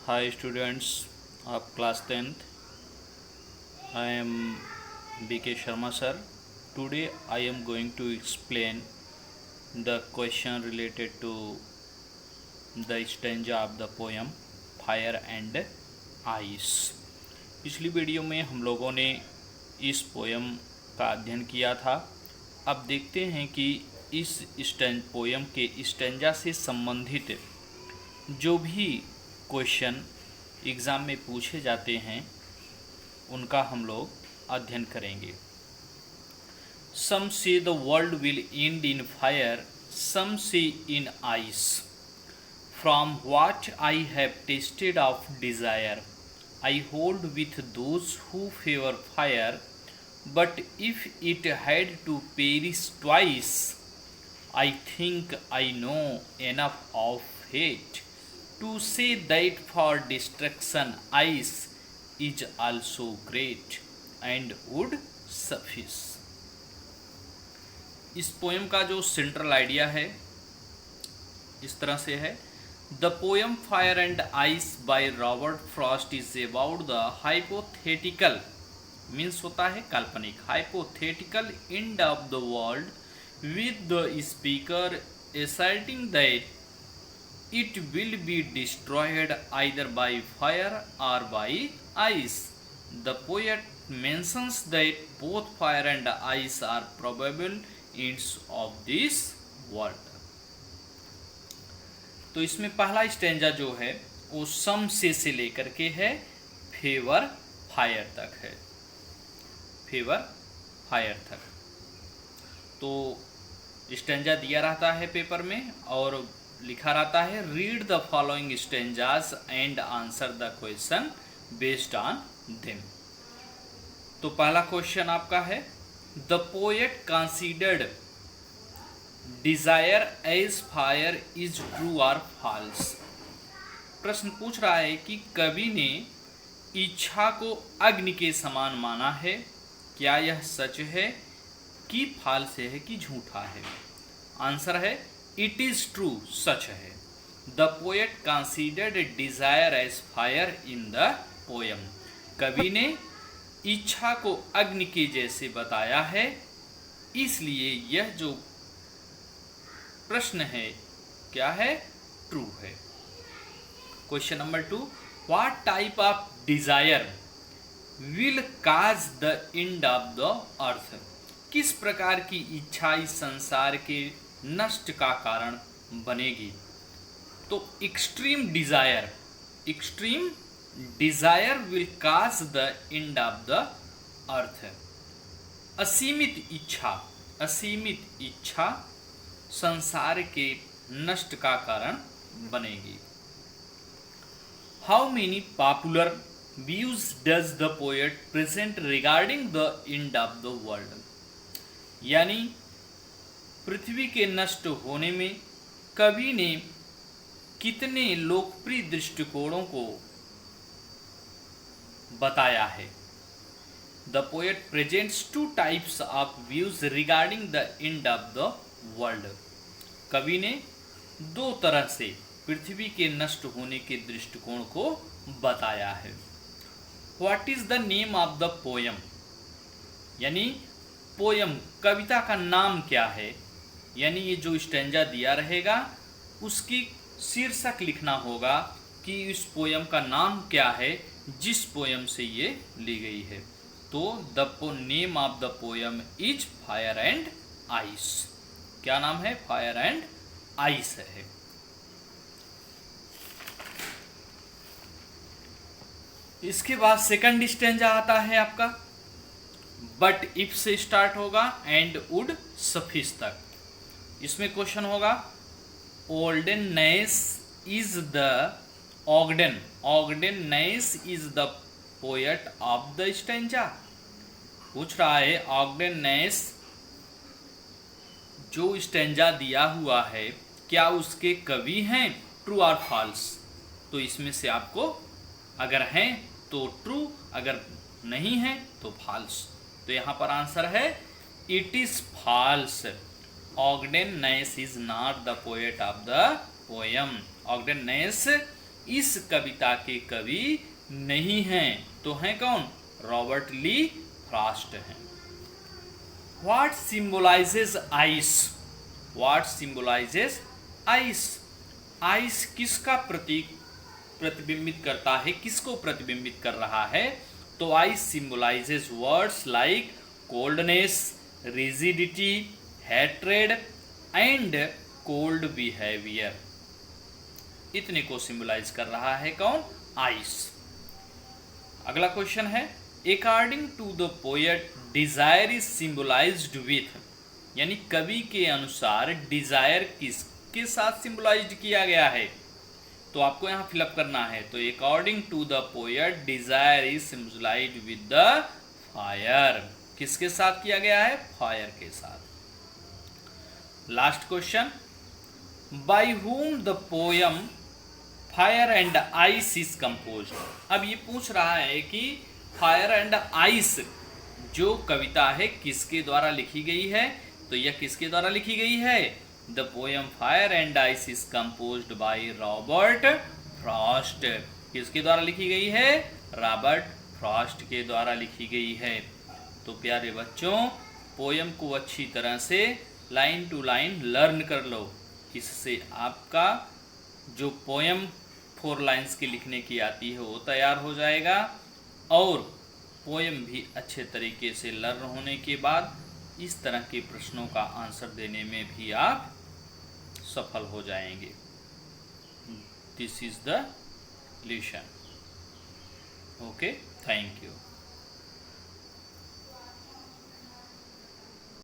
Hi students of class 10th. I am BK Sharma sir. Today I am going to explain the question related to the stanza of the poem Fire and Ice. पिछली video में हम लोगों ने इस poem का अध्ययन किया था। अब देखते हैं कि इस पोयम के स्टेंजा से संबंधित जो भी क्वेश्चन एग्ज़ाम में पूछे जाते हैं उनका हम लोग अध्ययन करेंगे। Some say the world will end in fire, some say in ice, from what I have tasted of desire, I hold with those who favour fire, but if it had to perish twice, I think I know enough of hate to say that for destruction ice is also great and would suffice। इस poem का जो central idea है इस तरह से है। The poem fire and ice by Robert Frost is about the hypothetical, means होता है काल्पनिक, hypothetical end of the world with the speaker asserting that it will be destroyed either by fire or by ice। The poet mentions that both fire and ice are probable ends of this world। तो इसमें पहला stanza जो है वो सम से लेकर के है फेवर फायर तक है, फेवर फायर तक। तो स्टेंजा दिया रहता है पेपर में और लिखा रहता है read the following stanzas and answer the question based on them. तो पहला क्वेश्चन आपका है the poet considered desire as fire is true और फॉल्स। प्रश्न पूछ रहा है कि कवि ने इच्छा को अग्नि के समान माना है, क्या यह सच है कि फॉल्स है कि झूठा है। आंसर है इट इज ट्रू, सच है। The poet considered desire as fire in the poem. कवि ने इच्छा को अग्नि के जैसे बताया है, इसलिए यह जो प्रश्न है क्या है, ट्रू है। Question number 2, what type of desire will cause the end of the earth. किस प्रकार की इच्छा इस संसार के नष्ट का कारण बनेगी। तो extreme Dzire will cause the end of the earth. असीमित इच्छा संसार के नष्ट का कारण बनेगी। How many popular views does the poet present regarding the end of the world. यानी पृथ्वी के नष्ट होने में कवि ने कितने लोकप्रिय दृष्टिकोणों को बताया है। The poet presents 2 types of views regarding the end of the world. कवि ने 2 तरह से पृथ्वी के नष्ट होने के दृष्टिकोण को बताया है। What is the name of the poem, यानी पोएम कविता का नाम क्या है। यानी ये जो स्टेंजा दिया रहेगा उसकी शीर्षक लिखना होगा कि इस पोएम का नाम क्या है जिस पोएम से ये ली गई है। तो the name of the poem is fire and ice. क्या नाम है, फायर एंड आइस है। इसके बाद सेकंड स्टेंजा आता है आपका बट इफ से स्टार्ट होगा एंड वुड सफिस तक। इसमें क्वेश्चन होगा Ogden Nash is the poet of the stanza. पूछ रहा है ऑगडेननेस जो स्टेंजा दिया हुआ है क्या उसके कवि हैं, ट्रू और फॉल्स। तो इसमें से आपको अगर हैं तो ट्रू, अगर नहीं है तो फॉल्स। तो यहाँ पर आंसर है it is false. Ogden Nash is not the poet of the poem. Ogden Nash इस कविता के कवि नहीं हैं। तो हैं कौन? रॉबर्ट ली फ्रॉस्ट हैं। What symbolizes ice? What symbolizes ice? Ice किसका प्रतिबिंबित करता है, किसको प्रतिबिंबित कर रहा है? तो ice symbolizes words like coldness, rigidity, hatred and cold behaviour. इतने को सिंबलाइज कर रहा है कौन? आइस। अगला क्वेश्चन है, according to the poet desire is symbolised with, यानी कवि के अनुसार डिजायर किसके साथ सिंबलाइज्ड किया गया है? तो आपको यहाँ फिलअप करना है। तो according to the poet desire is symbolised with the fire. किसके साथ किया गया है? फायर के साथ। Last question, by whom the poem fire and ice is compose. अब ये पूछ रहा है कि फायर एंड आइस जो कविता है किसके द्वारा लिखी गई है? तो यह किसके द्वारा लिखी गई है? The poem fire and ice is composed by Robert Frost. किसके द्वारा लिखी गई है? रॉबर्ट फ्रॉस्ट के द्वारा लिखी गई है। तो प्यारे बच्चों, पोयम को अच्छी तरह से लाइन टू लाइन लर्न कर लो। इससे आपका जो पोयम 4 लाइन्स की लिखने की आती है वो तैयार हो जाएगा, और पोयम भी अच्छे तरीके से लर्न होने के बाद इस तरह के प्रश्नों का आंसर देने में भी आप सफल हो जाएंगे। This is the lesson. Okay, thank you.